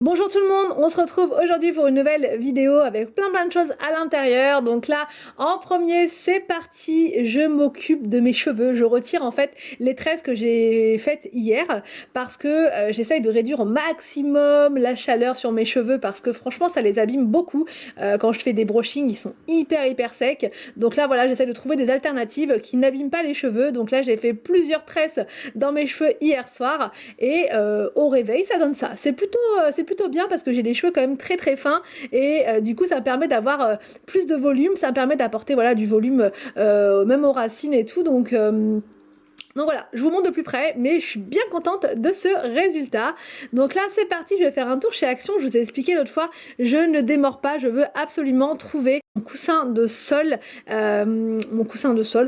Bonjour tout le monde, on se retrouve aujourd'hui pour une nouvelle vidéo avec plein de choses à l'intérieur. Donc là, en premier, c'est parti, je m'occupe de mes cheveux. Je retire en fait les tresses que j'ai faites hier parce que j'essaye de réduire au maximum la chaleur sur mes cheveux parce que franchement, ça les abîme beaucoup. Quand je fais des brushings, ils sont hyper secs. Donc là, voilà, j'essaie de trouver des alternatives qui n'abîment pas les cheveux. Donc là, j'ai fait plusieurs tresses dans mes cheveux hier soir et au réveil, ça donne ça. C'est plutôt bien parce que j'ai des cheveux quand même très fins et du coup ça me permet d'avoir plus de volume, ça me permet d'apporter voilà du volume même aux racines et tout donc voilà, je vous montre de plus près, mais je suis bien contente de ce résultat. Donc là, c'est parti, je vais faire un tour chez Action. Je vous ai expliqué l'autre fois, je ne démords pas, je veux absolument trouver mon coussin de sol.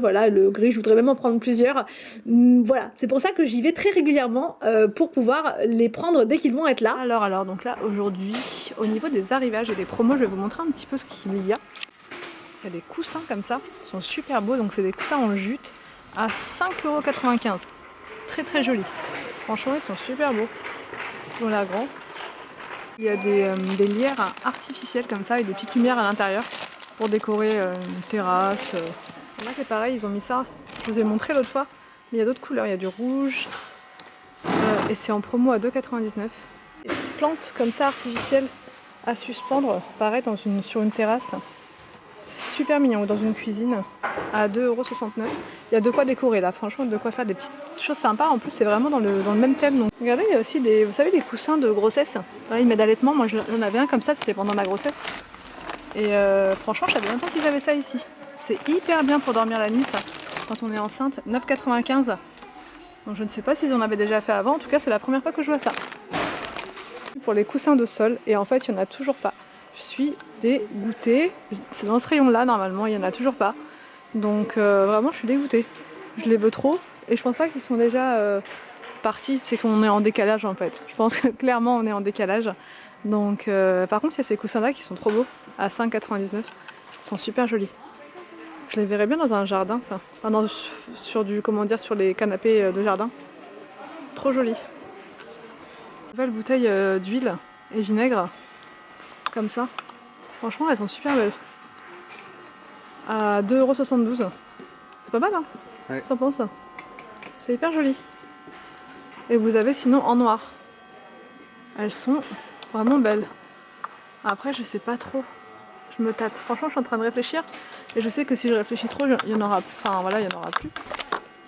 Voilà, le gris, je voudrais même en prendre plusieurs. Voilà, c'est pour ça que j'y vais très régulièrement pour pouvoir les prendre dès qu'ils vont être là. Alors, donc là, aujourd'hui, au niveau des arrivages et des promos, je vais vous montrer un petit peu ce qu'il y a. Il y a des coussins comme ça, ils sont super beaux, donc c'est des coussins en jute à 5,95 €. Très joli. Franchement, ils sont super beaux. Ils ont l'air grands. Il y a des lierres artificielles comme ça, avec des petites lumières à l'intérieur pour décorer une terrasse. Là, c'est pareil, ils ont mis ça. Je vous ai montré l'autre fois, mais il y a d'autres couleurs. Il y a du rouge et c'est en promo à 2,99 €. Des petites plantes comme ça artificielles à suspendre, pareil, sur une terrasse. C'est super mignon, ou dans une cuisine à 2,69 €. Il y a de quoi décorer là, franchement, de quoi faire des petites choses sympas. En plus, c'est vraiment dans le même thème. Donc, regardez, il y a aussi vous savez, des coussins de grossesse. Voilà, ils mettent d'allaitement. Moi, j'en avais un comme ça, c'était pendant ma grossesse. Et franchement, je savais même pas qu'ils avaient ça ici. C'est hyper bien pour dormir la nuit, ça, quand on est enceinte. 9,95 €. Donc, je ne sais pas s'ils en avaient déjà fait avant. En tout cas, c'est la première fois que je vois ça. Pour les coussins de sol, et en fait, il n'y en a toujours pas. Je suis dégoûtée. C'est dans ce rayon là normalement, il n'y en a toujours pas. Donc vraiment je suis dégoûtée. Je les veux trop et je pense pas qu'ils sont déjà partis. C'est qu'on est en décalage en fait. Je pense que clairement on est en décalage. Donc par contre il y a ces coussins là qui sont trop beaux à 5,99 €. Ils sont super jolis. Je les verrais bien dans un jardin ça. Enfin, sur les canapés de jardin. Trop joli. Nouvelle bouteille d'huile et vinaigre. Comme ça. Franchement, elles sont super belles. À 2,72 €. C'est pas mal, hein? Ouais. Qu'est-ce que t'en penses? C'est hyper joli. Et vous avez sinon en noir. Elles sont vraiment belles. Après, je sais pas trop. Je me tâte. Franchement, je suis en train de réfléchir. Et je sais que si je réfléchis trop, il y en aura plus. Enfin, voilà, il y en aura plus.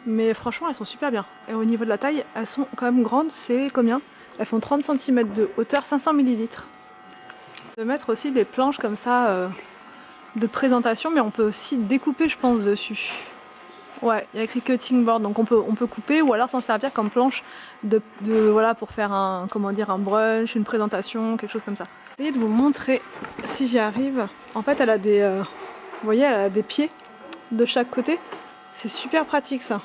Mais franchement, elles sont super bien. Et au niveau de la taille, elles sont quand même grandes. C'est combien? Elles font 30 cm de hauteur, 500 ml. De mettre aussi des planches comme ça de présentation, mais on peut aussi découper, je pense, dessus. Ouais, il y a écrit cutting board, donc on peut couper ou alors s'en servir comme planche voilà, pour faire un brunch, une présentation, quelque chose comme ça. Essayez de vous montrer si j'y arrive. En fait, elle a vous voyez, elle a des pieds de chaque côté. C'est super pratique ça.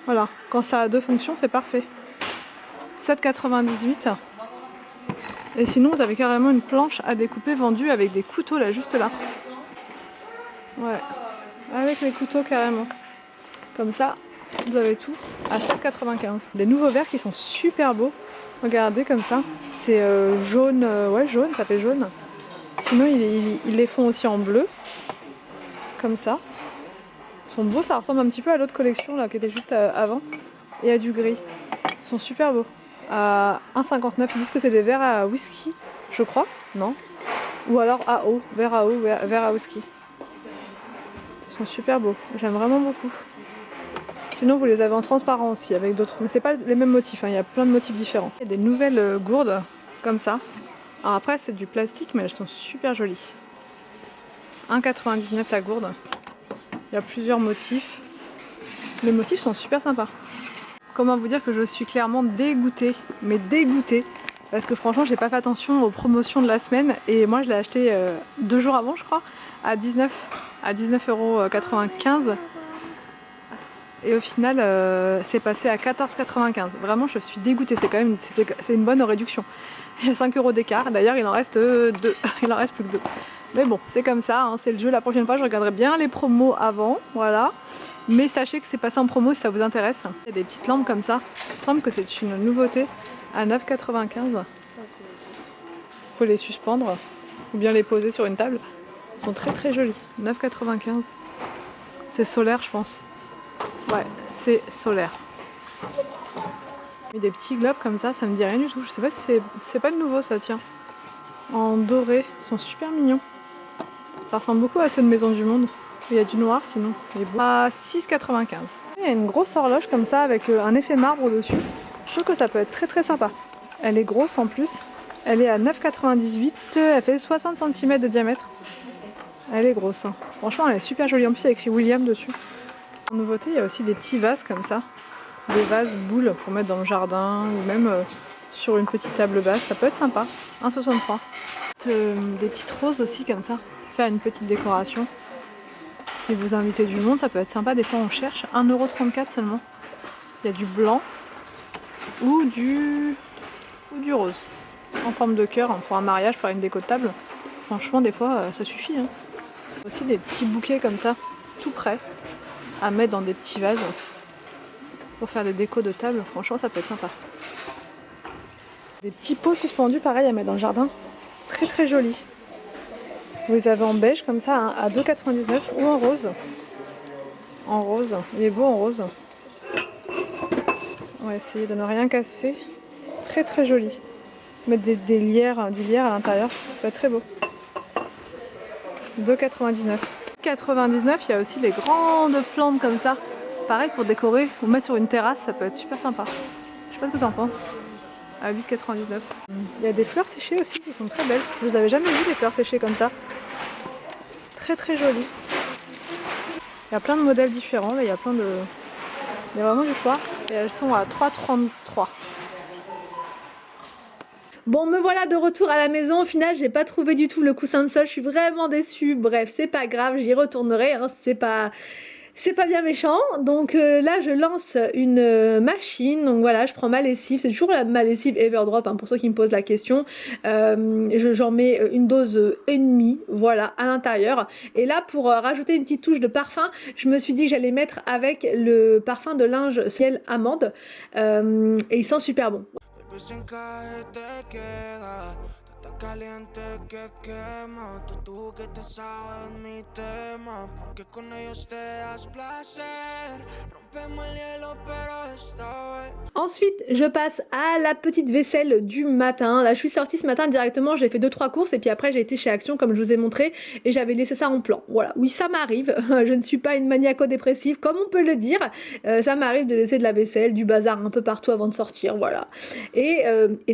Voilà, quand ça a deux fonctions, c'est parfait. 7,98 €. Et sinon, vous avez carrément une planche à découper vendue avec des couteaux là, juste là. Ouais, avec les couteaux carrément. Comme ça, vous avez tout à 7,95 €. Des nouveaux verres qui sont super beaux. Regardez comme ça. C'est jaune, ouais jaune, ça fait jaune. Sinon, ils les font aussi en bleu. Comme ça. Ils sont beaux, ça ressemble un petit peu à l'autre collection là qui était juste avant. Et à du gris. Ils sont super beaux. À 1,59 €. Ils disent que c'est des verres à whisky, je crois, non? Ou alors AO, verre à eau, verre à whisky. Ils sont super beaux, j'aime vraiment beaucoup. Sinon vous les avez en transparent aussi avec d'autres, mais c'est pas les mêmes motifs, hein. Il y a plein de motifs différents. Il y a des nouvelles gourdes comme ça. Alors après c'est du plastique mais elles sont super jolies. 1,99 € la gourde. Il y a plusieurs motifs. Les motifs sont super sympas. Comment vous dire que je suis clairement dégoûtée, mais dégoûtée, parce que franchement j'ai pas fait attention aux promotions de la semaine et moi je l'ai acheté 2 jours avant je crois, à 19,95 €. Et au final c'est passé à 14,95 €. Vraiment je suis dégoûtée, c'est une bonne réduction. Il y a 5 € d'écart, d'ailleurs il en reste 2, il en reste plus que 2. Mais bon, c'est comme ça, hein, c'est le jeu. La prochaine fois je regarderai bien les promos avant, voilà. Mais sachez que c'est passé en promo si ça vous intéresse. Il y a des petites lampes comme ça. Il me semble que c'est une nouveauté à 9,95 €. Faut les suspendre ou bien les poser sur une table. Ils sont très très jolis. 9,95 €. C'est solaire, je pense. Ouais, c'est solaire. Des petits globes comme ça me dit rien du tout. Je sais pas si c'est pas de nouveau ça, tiens. En doré, ils sont super mignons. Ça ressemble beaucoup à ceux de Maison du Monde. Il y a du noir sinon. Il est beau. À 6,95 €. Il y a une grosse horloge comme ça avec un effet marbre au-dessus. Je trouve que ça peut être très très sympa. Elle est grosse en plus. Elle est à 9,98 €. Elle fait 60 cm de diamètre. Elle est grosse. Hein. Franchement, elle est super jolie. En plus, il y a écrit William dessus. En nouveauté, il y a aussi des petits vases comme ça. Des vases boules pour mettre dans le jardin ou même sur une petite table basse. Ça peut être sympa. 1,63 €. Des petites roses aussi comme ça. Faire une petite décoration. Si vous invitez du monde, ça peut être sympa. Des fois, on cherche 1,34 € seulement. Il y a du blanc ou du rose. En forme de cœur pour un mariage, pour une déco de table. Franchement, des fois, ça suffit. Hein. Aussi des petits bouquets comme ça, tout prêts, à mettre dans des petits vases pour faire des décos de table. Franchement, ça peut être sympa. Des petits pots suspendus, pareil, à mettre dans le jardin. Très très jolis. Vous les avez en beige comme ça, hein, à 2,99 € ou en rose. En rose, il est beau en rose. On va essayer de ne rien casser. Très très joli. Mettre du lierre à l'intérieur, ça peut être très beau. 2,99 €. 99, il y a aussi les grandes plantes comme ça. Pareil pour décorer ou mettre sur une terrasse, ça peut être super sympa. Je sais pas ce que tu en penses. À 8,99 €. Il y a des fleurs séchées aussi qui sont très belles. Je vous avais jamais vu des fleurs séchées comme ça. Très très jolies. Il y a plein de modèles différents, mais il y a vraiment du choix. Et elles sont à 3,33 €. Bon, me voilà de retour à la maison. Au final, j'ai pas trouvé du tout le coussin de sol. Je suis vraiment déçue. Bref, c'est pas grave, j'y retournerai. Hein. C'est pas bien méchant. Donc là, je lance une machine. Donc voilà, je prends ma lessive. C'est toujours ma lessive Everdrop, hein, pour ceux qui me posent la question. J'en mets une dose et demie, voilà, à l'intérieur. Et là, pour rajouter une petite touche de parfum, je me suis dit que j'allais mettre avec le parfum de linge ciel amande. Et il sent super bon. Sin caer te queda, estás tan caliente que quema. Tú que te sabes mi tema, porque con ellos te das placer. Rompemos el hielo, pero esta vez. Ensuite, je passe à la petite vaisselle du matin. Là, je suis sortie ce matin directement, j'ai fait 2-3 courses et puis après j'ai été chez Action comme je vous ai montré et j'avais laissé ça en plan. Voilà, oui, ça m'arrive. Je ne suis pas une maniaco-dépressive comme on peut le dire. Ça m'arrive de laisser de la vaisselle, du bazar un peu partout avant de sortir, voilà. Et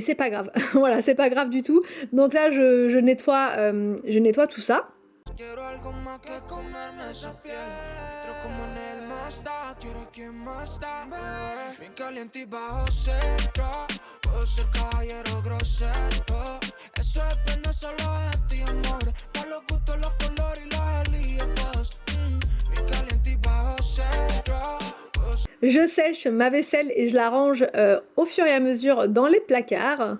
c'est pas grave. Voilà, c'est pas grave du tout. Donc là, je nettoie tout ça. Quiero algo más que comerme esa piel. Entro como en el Mazda, quiero quien más da. Bien caliente y bajo cero. Puedo ser caballero grosero. Eso depende solo de ti, amor. Pa' los gustos, los colores y los eliges. Bien caliente y bajo cero. Je sèche ma vaisselle et je la range au fur et à mesure dans les placards.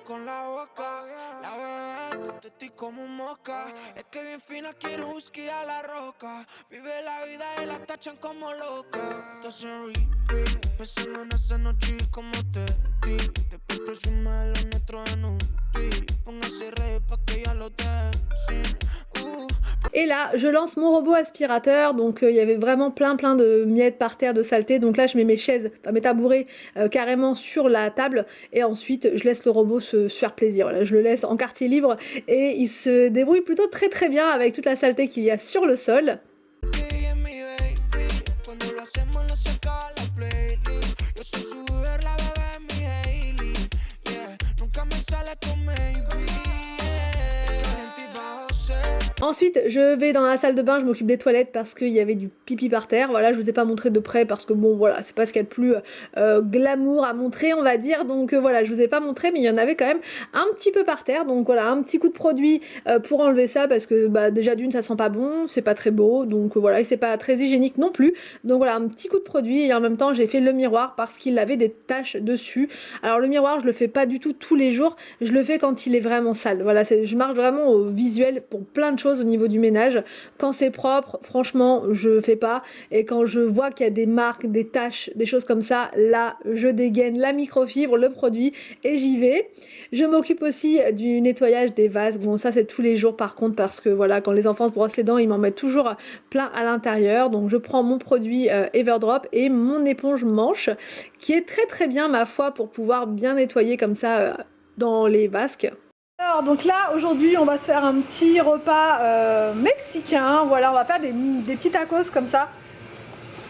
Con la boca, la bebé, tú te como mosca. Es que bien fina quiere whisky a la roca. Vive la vida y la tachan como loca. Estás en repeat, pensando en esa noche como te di. Después presume de los nuestros en un tweet. Póngase rey pa' que ya lo dejen sin. Et là, je lance mon robot aspirateur, donc il y avait vraiment plein de miettes par terre, de saleté. Donc là, je mets mes chaises, enfin mes tabourets carrément sur la table et ensuite je laisse le robot se faire plaisir. Voilà, je le laisse en quartier libre et il se débrouille plutôt très bien avec toute la saleté qu'il y a sur le sol. Ensuite, je vais dans la salle de bain, je m'occupe des toilettes parce qu'il y avait du pipi par terre. Voilà, je vous ai pas montré de près parce que bon, voilà, c'est pas ce qu'il y a de plus glamour à montrer, on va dire. Donc voilà, je vous ai pas montré, mais il y en avait quand même un petit peu par terre. Donc voilà, un petit coup de produit pour enlever ça parce que bah, déjà d'une, ça sent pas bon, c'est pas très beau. Donc voilà, et c'est pas très hygiénique non plus. Donc voilà, un petit coup de produit et en même temps, j'ai fait le miroir parce qu'il avait des taches dessus. Alors le miroir, je le fais pas du tout tous les jours. Je le fais quand il est vraiment sale. Voilà, je marche vraiment au visuel pour plein de choses chose au niveau du ménage. Quand c'est propre, franchement, je fais pas. Et quand je vois qu'il y a des marques, des taches, des choses comme ça, là, je dégaine la microfibre, le produit et j'y vais. Je m'occupe aussi du nettoyage des vases. Bon, ça c'est tous les jours par contre parce que voilà, quand les enfants se brossent les dents, ils m'en mettent toujours plein à l'intérieur. Donc je prends mon produit Everdrop et mon éponge manche qui est très bien ma foi pour pouvoir bien nettoyer comme ça dans les vasques. Alors donc là aujourd'hui on va se faire un petit repas mexicain. Voilà, on va faire des petits tacos comme ça.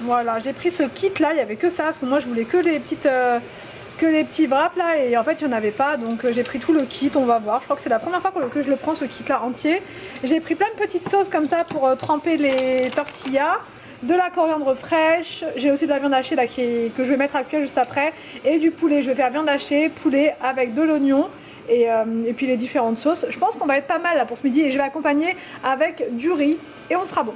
Voilà, j'ai pris ce kit là, il n'y avait que ça parce que moi je voulais que les petits wraps là et en fait il n'y en avait pas, donc j'ai pris tout le kit. On va voir, je crois que c'est la première fois que je le prends, ce kit là entier. J'ai pris plein de petites sauces comme ça pour tremper les tortillas, de la coriandre fraîche, j'ai aussi de la viande hachée là que je vais mettre à cuire juste après, et du poulet. Je vais faire viande hachée, poulet avec de l'oignon et puis les différentes sauces. Je pense qu'on va être pas mal là pour ce midi et je vais accompagner avec du riz et on sera bon.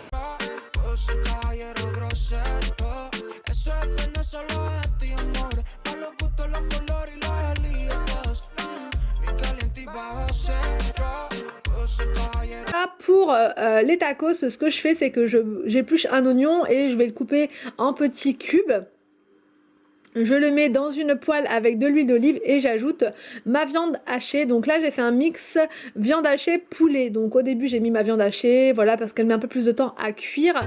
Pour les tacos, ce que je fais, c'est que j'épluche un oignon et je vais le couper en petits cubes. Je le mets dans une poêle avec de l'huile d'olive et j'ajoute ma viande hachée. Donc là j'ai fait un mix viande hachée poulet. Donc au début j'ai mis ma viande hachée, voilà, parce qu'elle met un peu plus de temps à cuire.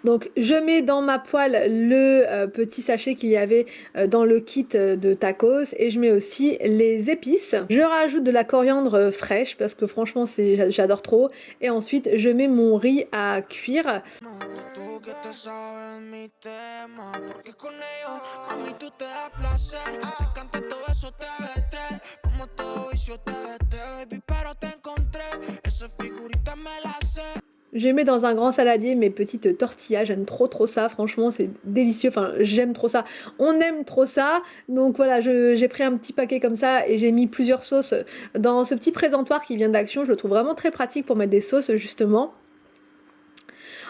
Donc je mets dans ma poêle le petit sachet qu'il y avait dans le kit de tacos et je mets aussi les épices. Je rajoute de la coriandre fraîche parce que franchement j'adore trop, et ensuite je mets mon riz à cuire. Je mets dans un grand saladier mes petites tortillas, j'aime trop ça, franchement c'est délicieux, enfin j'aime trop ça, on aime trop ça. Donc voilà, j'ai pris un petit paquet comme ça et j'ai mis plusieurs sauces dans ce petit présentoir qui vient d'Action. Je le trouve vraiment très pratique pour mettre des sauces justement.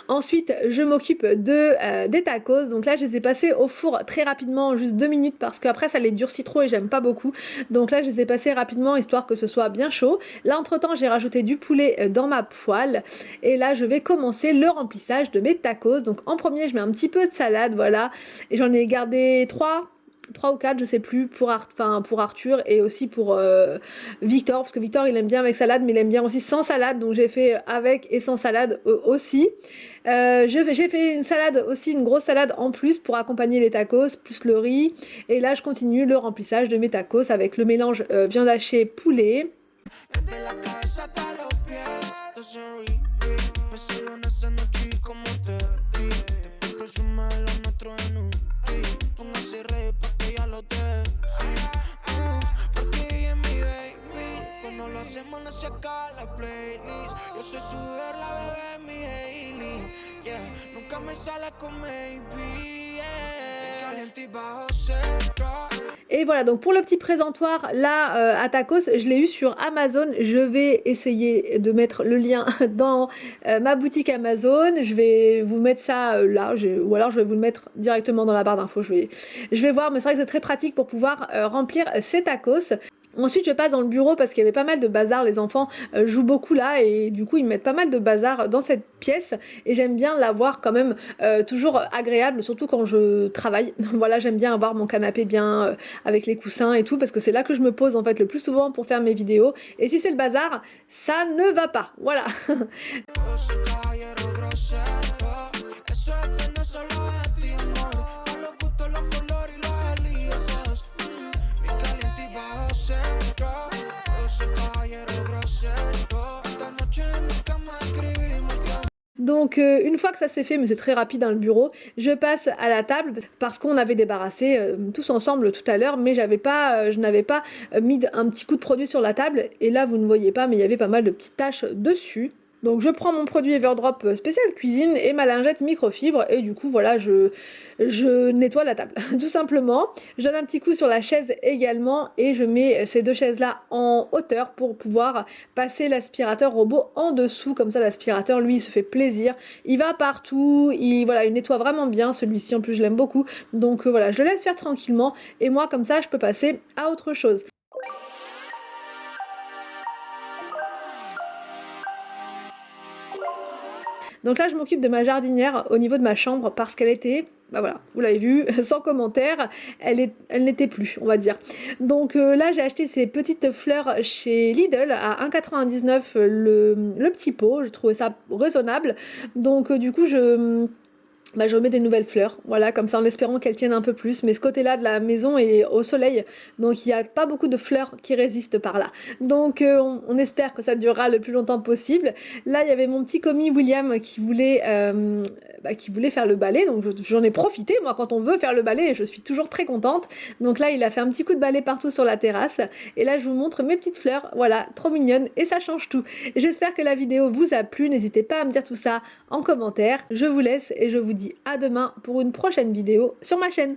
Ensuite, je m'occupe des tacos. Donc là, je les ai passés au four très rapidement, juste 2 minutes, parce qu'après ça les durcit trop et j'aime pas beaucoup. Donc là, je les ai passés rapidement histoire que ce soit bien chaud. Là, entre temps, j'ai rajouté du poulet dans ma poêle. Et là, je vais commencer le remplissage de mes tacos. Donc en premier, je mets un petit peu de salade, voilà. Et j'en ai gardé 3 ou 4, je sais plus, pour Arthur et aussi pour Victor, parce que Victor il aime bien avec salade mais il aime bien aussi sans salade, donc j'ai fait avec et sans salade aussi. J'ai fait une salade aussi, une grosse salade en plus pour accompagner les tacos, plus le riz. Et là je continue le remplissage de mes tacos avec le mélange viande hachée poulet. Et voilà, donc pour le petit présentoir là à tacos, je l'ai eu sur Amazon. Je vais essayer de mettre le lien dans ma boutique Amazon. Je vais vous mettre ça là, ou alors je vais vous le mettre directement dans la barre d'infos. Je vais voir, mais c'est vrai que c'est très pratique pour pouvoir remplir ces tacos. Ensuite je passe dans le bureau parce qu'il y avait pas mal de bazar, les enfants jouent beaucoup là et du coup ils mettent pas mal de bazar dans cette pièce et j'aime bien l'avoir quand même toujours agréable, surtout quand je travaille. Voilà, j'aime bien avoir mon canapé bien avec les coussins et tout, parce que c'est là que je me pose en fait le plus souvent pour faire mes vidéos, et si c'est le bazar, ça ne va pas, voilà. Donc une fois que ça s'est fait, mais c'est très rapide dans le bureau, je passe à la table parce qu'on avait débarrassé tous ensemble tout à l'heure, mais je n'avais pas mis un petit coup de produit sur la table, et là vous ne voyez pas mais il y avait pas mal de petites taches dessus. Donc je prends mon produit Everdrop spécial cuisine et ma lingette microfibre et du coup voilà je nettoie la table tout simplement. Je donne un petit coup sur la chaise également et je mets ces deux chaises là en hauteur pour pouvoir passer l'aspirateur robot en dessous, comme ça l'aspirateur lui il se fait plaisir, il va partout, il nettoie vraiment bien, celui-ci en plus je l'aime beaucoup, donc voilà je le laisse faire tranquillement et moi comme ça je peux passer à autre chose. Donc là je m'occupe de ma jardinière au niveau de ma chambre parce qu'elle était, bah voilà, vous l'avez vu, sans commentaire, elle n'était plus, on va dire. Donc là j'ai acheté ces petites fleurs chez Lidl à 1,99 le petit pot, je trouvais ça raisonnable. Donc du coup je remets des nouvelles fleurs, voilà, comme ça en espérant qu'elles tiennent un peu plus. Mais ce côté-là de la maison est au soleil, donc il n'y a pas beaucoup de fleurs qui résistent par là. Donc on espère que ça durera le plus longtemps possible. Là, il y avait mon petit commis William qui voulait faire le balai, donc j'en ai profité. Moi, quand on veut faire le balai, je suis toujours très contente. Donc là, il a fait un petit coup de balai partout sur la terrasse. Et là, je vous montre mes petites fleurs, voilà, trop mignonnes et ça change tout. J'espère que la vidéo vous a plu. N'hésitez pas à me dire tout ça en commentaire. Je vous laisse et je vous dis à demain pour une prochaine vidéo sur ma chaîne.